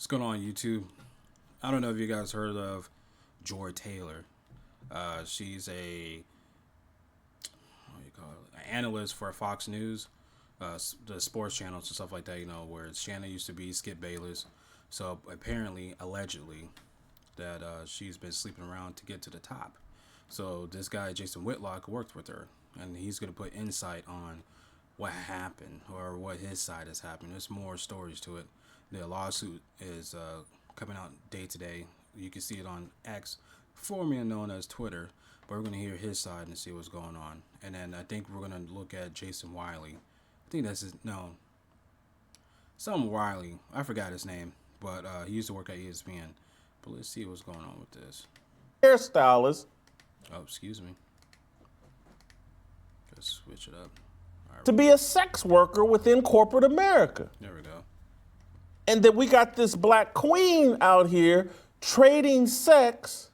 What's going on YouTube? I don't know if you guys heard of Joy Taylor. She's what do you call it? An analyst for Fox News, the sports channels and stuff like that. You know, where Shannon used to be Skip Bayless. So apparently, allegedly, that she's been sleeping around to get to the top. So this guy Jason Whitlock worked with her, and he's gonna put insight on what happened or what his side has happened. There's more stories to it. The lawsuit is coming out day to day. You can see it on X, formerly known as Twitter. But we're going to hear his side and see what's going on. And then I think we're going to look at Jason Wiley. I think that's his, no, some Wiley. I forgot his name. But he used to work at ESPN. But let's see what's going on with this. Hairstylist. Oh, excuse me. Let's switch it up. Right, to be a sex worker within corporate America. there we go. And that we got this black queen out here trading sex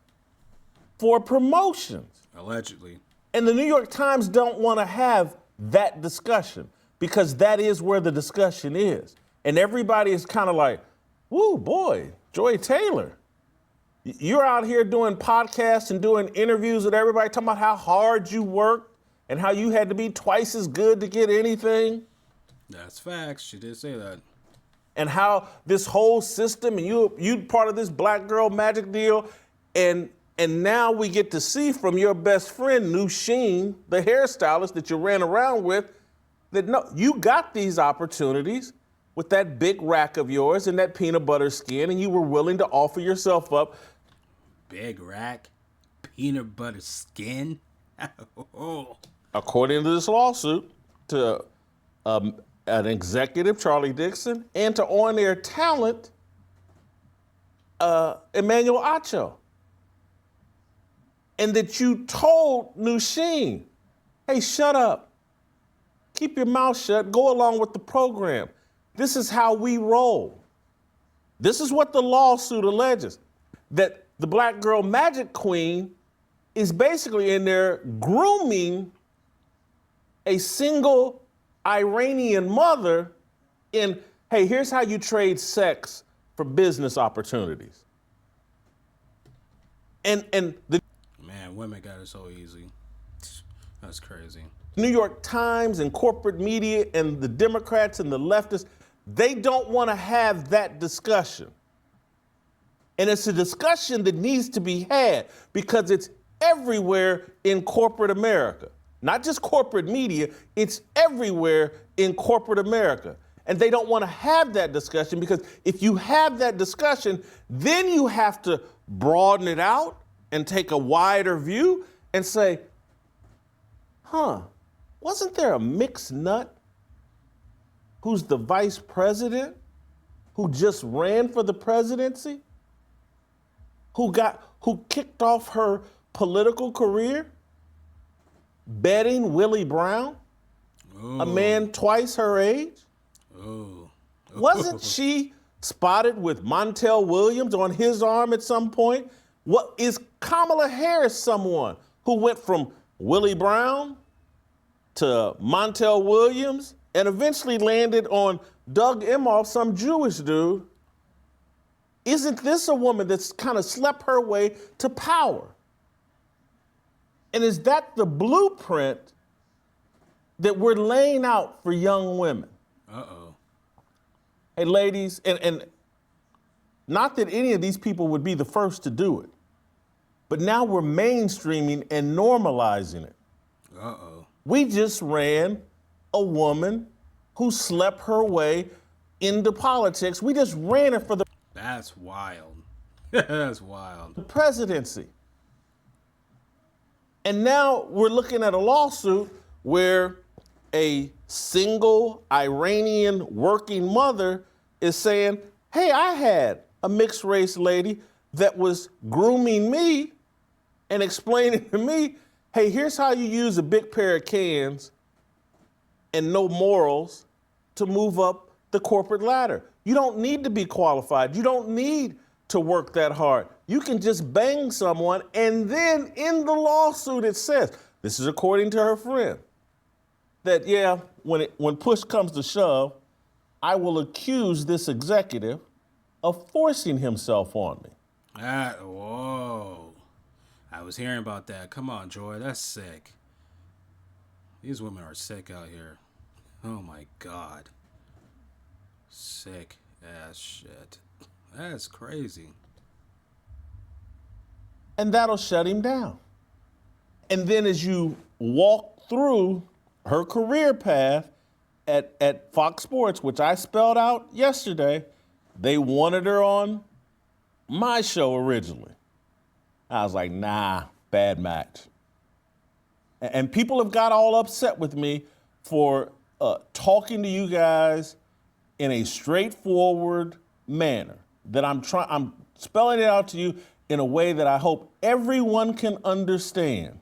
for promotions. Allegedly. And the New York Times don't want to have that discussion because that is where the discussion is. And everybody is kind of like, woo, boy, Joy Taylor. You're out here doing podcasts and doing interviews with everybody, talking about how hard you worked and how you had to be twice as good to get anything. That's facts. She did say that. And how this whole system, and you part of this black girl magic deal, and now we get to see from your best friend, Noushin, the hairstylist that you ran around with, that no, you got these opportunities with that big rack of yours and that peanut butter skin, and you were willing to offer yourself up. Big rack, peanut butter skin. Oh. According to this lawsuit, to an executive, Charlie Dixon, and to on-air talent, Emmanuel Acho. And that you told Noushin, hey, shut up. Keep your mouth shut. Go along with the program. This is how we roll. This is what the lawsuit alleges. That the black girl magic queen is basically in there grooming a single Iranian mother in, hey, here's how you trade sex for business opportunities. And the Man, women got it so easy. That's crazy. New York Times and corporate media and the Democrats and the leftists, they don't want to have that discussion. And it's a discussion that needs to be had because it's everywhere in corporate America. Not just corporate media, it's everywhere in corporate America. And they don't want to have that discussion because if you have that discussion, then you have to broaden it out and take a wider view and say, wasn't there a mixed nut who's the vice president, who just ran for the presidency, who kicked off her political career betting Willie Brown, Ooh. a man twice her age? Ooh. Wasn't she spotted with Montel Williams on his arm at some point? What is Kamala Harris someone who went from Willie Brown to Montel Williams and eventually landed on Doug Emhoff, some Jewish dude? Isn't this a woman that's kind of slept her way to power? And is that the blueprint that we're laying out for young women? Uh-oh. Hey, ladies, and not that any of these people would be the first to do it, but now we're mainstreaming and normalizing it. Uh-oh. We just ran a woman who slept her way into politics. We just ran her for the That's wild. That's wild. presidency. And now we're looking at a lawsuit where a single Iranian working mother is saying, hey, I had a mixed race lady that was grooming me and explaining to me, hey, here's how you use a big pair of cans and no morals to move up the corporate ladder. You don't need to be qualified. You don't need to work that hard. You can just bang someone, and then in the lawsuit it says, this is according to her friend, that when push comes to shove, I will accuse this executive of forcing himself on me. Whoa. I was hearing about that. Come on, Joy. That's sick. These women are sick out here. Oh my God. Sick ass shit. That's crazy. And that'll shut him down. And then as you walk through her career path at Fox Sports, which I spelled out yesterday, they wanted her on my show originally. I was like, nah, bad match. And people have got all upset with me for talking to you guys in a straightforward manner. That I'm spelling it out to you in a way that I hope everyone can understand.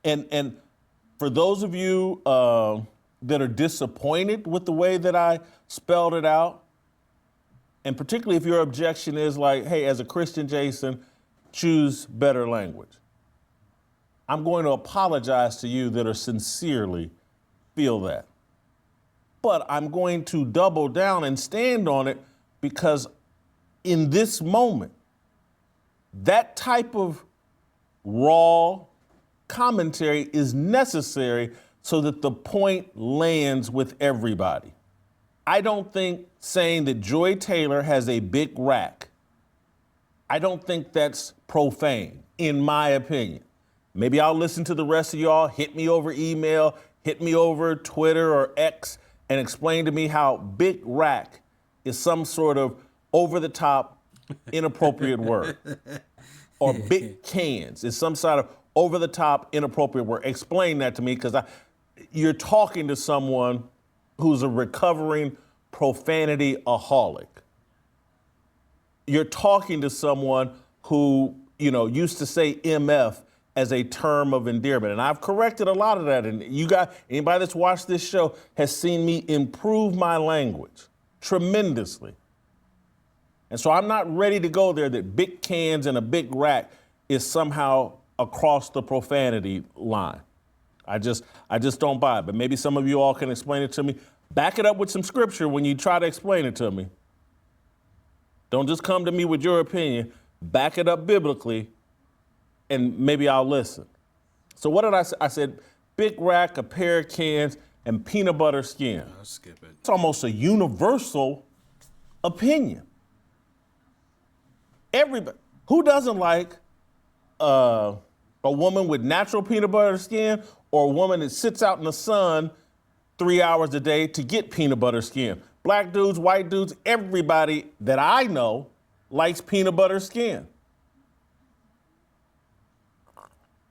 And for those of you that are disappointed with the way that I spelled it out, and particularly if your objection is like, hey, as a Christian, Jason, choose better language. I'm going to apologize to you that are sincerely feel that. But I'm going to double down and stand on it because in this moment, that type of raw commentary is necessary so that the point lands with everybody. I don't think saying that Joy Taylor has a big rack, I don't think that's profane, in my opinion. Maybe I'll listen to the rest of y'all, hit me over email, hit me over Twitter or X, and explain to me how big rack is some sort of over-the-top, inappropriate word. Or big cans is some sort of over-the-top, inappropriate word. Explain that to me, because you're talking to someone who's a recovering profanity-aholic. You're talking to someone who, used to say MF as a term of endearment. And I've corrected a lot of that. And anybody that's watched this show has seen me improve my language tremendously. And so I'm not ready to go there that big cans and a big rack is somehow across the profanity line. I just don't buy it. But maybe some of you all can explain it to me. Back it up with some scripture when you try to explain it to me. Don't just come to me with your opinion. Back it up biblically, and maybe I'll listen. So what did I say? I said big rack, a pair of cans, and peanut butter skin. I'll skip it. It's almost a universal opinion. Everybody, who doesn't like a woman with natural peanut butter skin or a woman that sits out in the sun 3 hours a day to get peanut butter skin? Black dudes, white dudes, everybody that I know likes peanut butter skin.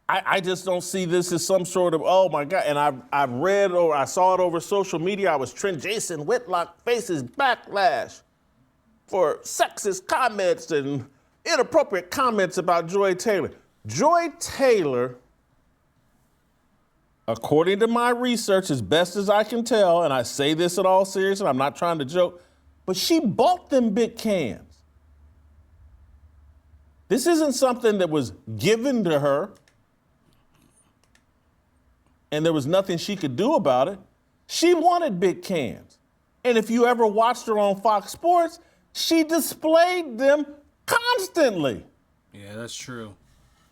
I just don't see this as some sort of, oh my God, and I've read or I saw it over social media. I was trending, Jason Whitlock faces backlash for sexist comments and inappropriate comments about Joy Taylor. Joy Taylor, according to my research, as best as I can tell, and I say this in all seriousness, I'm not trying to joke, but she bought them big cans. This isn't something that was given to her and there was nothing she could do about it. She wanted big cans. And if you ever watched her on Fox Sports, she displayed them constantly. Yeah, that's true.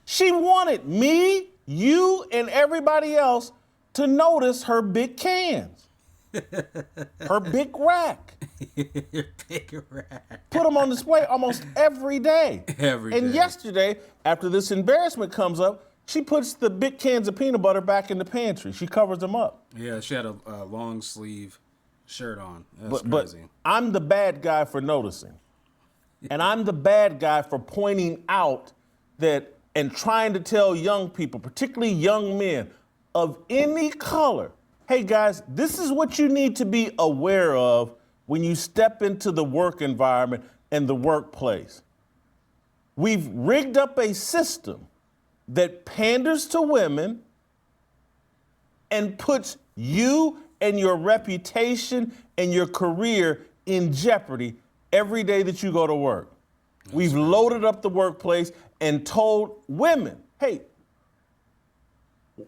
She wanted me, you, and everybody else to notice her big cans. Her big rack. Your big rack. Put them on display almost every day. Every day. And yesterday, after this embarrassment comes up, she puts the big cans of peanut butter back in the pantry. She covers them up. Yeah, she had a long sleeve shirt on. That's But crazy. I'm the bad guy for noticing. And I'm the bad guy for pointing out that and trying to tell young people, particularly young men of any color, hey guys, this is what you need to be aware of when you step into the work environment and the workplace. We've rigged up a system that panders to women and puts you and your reputation and your career in jeopardy every day that you go to work. We've loaded up the workplace and told women, hey,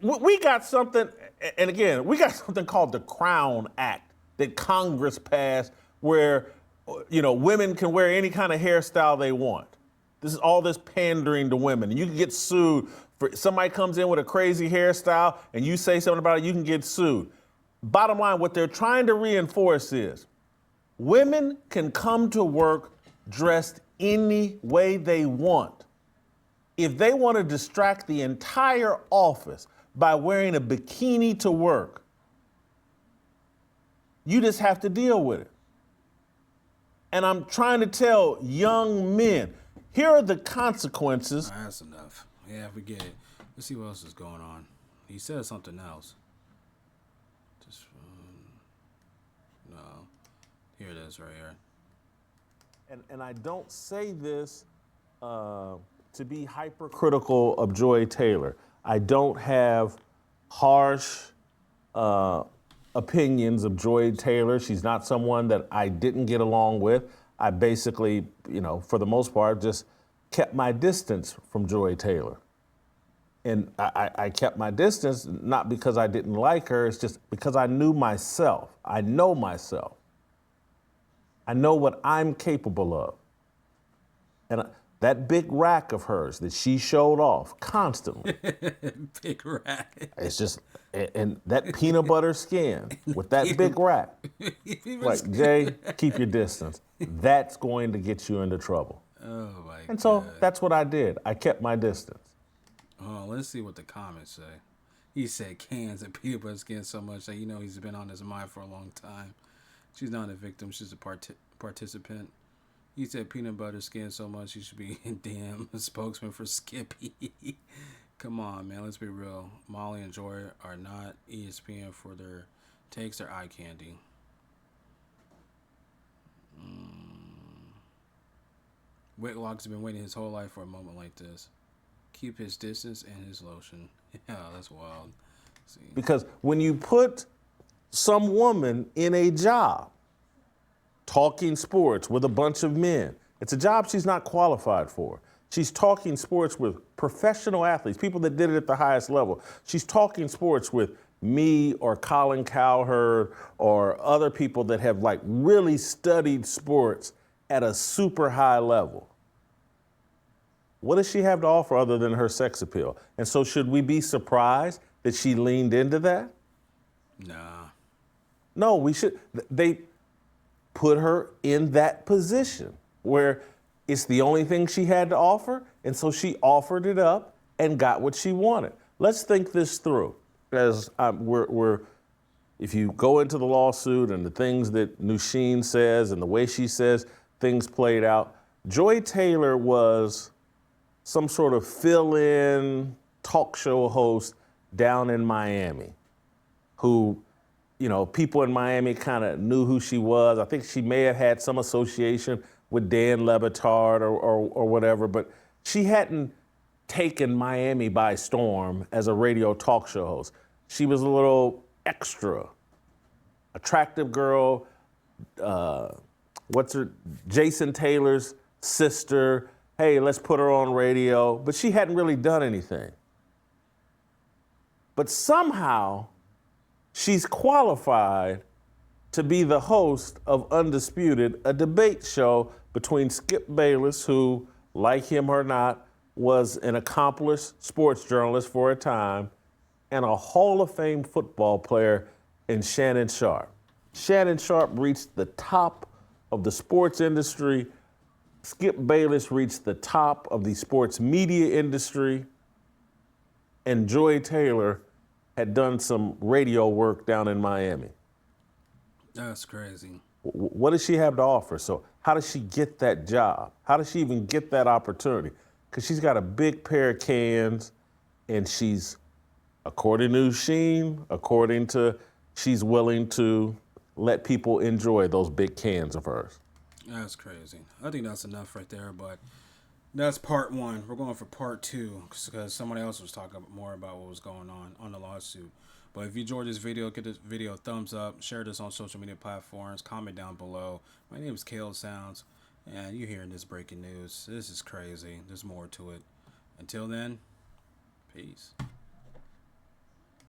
we got something, and again, we got something called the Crown Act that Congress passed where women can wear any kind of hairstyle they want. This is all this pandering to women. You can get sued for somebody comes in with a crazy hairstyle and you say something about it, you can get sued. Bottom line, what they're trying to reinforce is women can come to work dressed any way they want. If they want to distract the entire office by wearing a bikini to work, you just have to deal with it. And I'm trying to tell young men, here are the consequences. That's enough. Yeah, we get it. Let's see what else is going on. He said something else. Just, no. Here it is right here. And I don't say this to be hypercritical of Joy Taylor. I don't have harsh opinions of Joy Taylor. She's not someone that I didn't get along with. I basically, for the most part, just kept my distance from Joy Taylor. And I kept my distance not because I didn't like her, it's just because I knew myself. I know myself. I know what I'm capable of. And that big rack of hers that she showed off constantly. Big rack. It's just, and that peanut butter skin with that big rack. Like, Jay, keep your distance. That's going to get you into trouble. Oh, my God. And so that's what I did. I kept my distance. Oh, let's see what the comments say. He said cans of peanut butter skin so much that he's been on his mind for a long time. She's not a victim. She's a participant. He said peanut butter skin so much you should be damn spokesman for Skippy. Come on, man. Let's be real. Molly and Joy are not ESPN for their takes. They're eye candy. Whitlock's been waiting his whole life for a moment like this. Keep his distance and his lotion. Yeah, that's wild. See. Because when you put some woman in a job, talking sports with a bunch of men, it's a job she's not qualified for. She's talking sports with professional athletes, people that did it at the highest level. She's talking sports with me or Colin Cowherd or other people that have really studied sports at a super high level. What does she have to offer other than her sex appeal? And so should we be surprised that she leaned into that? Nah. No, we should. They put her in that position where it's the only thing she had to offer, and so she offered it up and got what she wanted. Let's think this through. As if you go into the lawsuit and the things that Noushin says and the way she says things played out, Joy Taylor was some sort of fill-in talk show host down in Miami who, people in Miami kind of knew who she was. I think she may have had some association with Dan Le Batard or whatever, but she hadn't taken Miami by storm as a radio talk show host. She was a little extra, attractive girl, Jason Taylor's sister. Hey, let's put her on radio. But she hadn't really done anything. But somehow, she's qualified to be the host of Undisputed, a debate show between Skip Bayless, who, like him or not, was an accomplished sports journalist for a time, and a Hall of Fame football player in Shannon Sharpe. Shannon Sharpe reached the top of the sports industry. Skip Bayless reached the top of the sports media industry, and Joy Taylor had done some radio work down in Miami. That's crazy. What does she have to offer? So how does she get that job? How does she even get that opportunity? Because she's got a big pair of cans, and she's, according to Noushin, she's willing to let people enjoy those big cans of hers. That's crazy. I think that's enough right there, but that's part one. We're going for part two because somebody else was talking more about what was going on the lawsuit. But if you enjoyed this video, give this video a thumbs up, share this on social media platforms, comment down below. My name is Kale Sounds, and you're hearing this breaking news. This is crazy. There's more to it. Until then, peace.